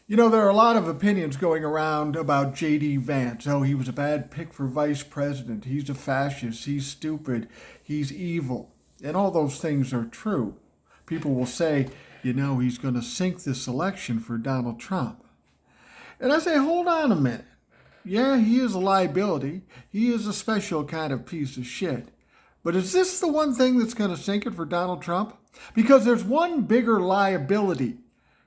You know, there are a lot of opinions going around about J.D. Vance. Oh, he was a bad pick for vice president. He's a fascist. He's stupid. He's evil. And all those things are true. People will say, he's going to sink this election for Donald Trump. And I say, hold on a minute. Yeah, he is a liability. He is a special kind of piece of shit. But is this the one thing that's going to sink it for Donald Trump? Because there's one bigger liability,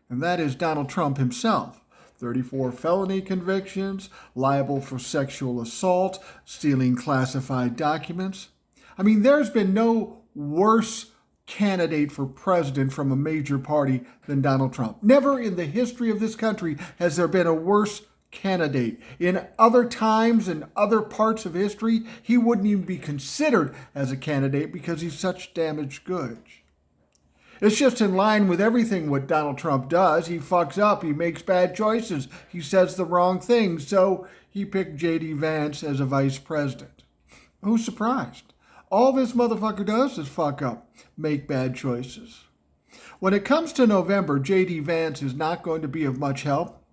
and that is Donald Trump himself. 34 felony convictions, liable for sexual assault, stealing classified documents. I mean, there's been no worse candidate for president from a major party than Donald Trump. Never in the history of this country has there been a worse candidate. In other times and other parts of history, he wouldn't even be considered as a candidate because he's such damaged goods. It's just in line with everything what Donald Trump does. He fucks up, he makes bad choices, he says the wrong things, so he picked J.D. Vance as a vice president. Who's surprised? All this motherfucker does is fuck up, make bad choices. When it comes to November, J.D. Vance is not going to be of much help,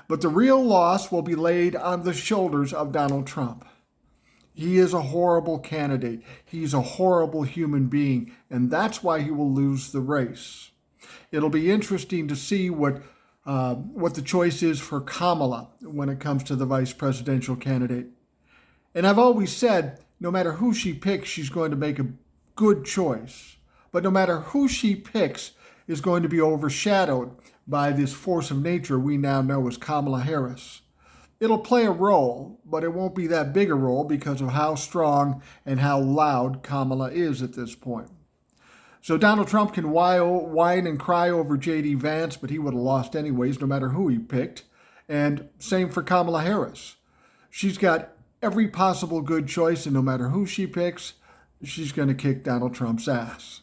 but the real loss will be laid on the shoulders of Donald Trump. He is a horrible candidate. He's a horrible human being, and that's why he will lose the race. It'll be interesting to see what the choice is for Kamala when it comes to the vice presidential candidate. And I've always said, no matter who she picks, she's going to make a good choice. But no matter who she picks is going to be overshadowed by this force of nature we now know as Kamala Harris. It'll play a role, but it won't be that big a role because of how strong and how loud Kamala is at this point. So Donald Trump can whine and cry over J.D. Vance, but he would have lost anyways, no matter who he picked. And same for Kamala Harris. She's got every possible good choice, and no matter who she picks, she's going to kick Donald Trump's ass.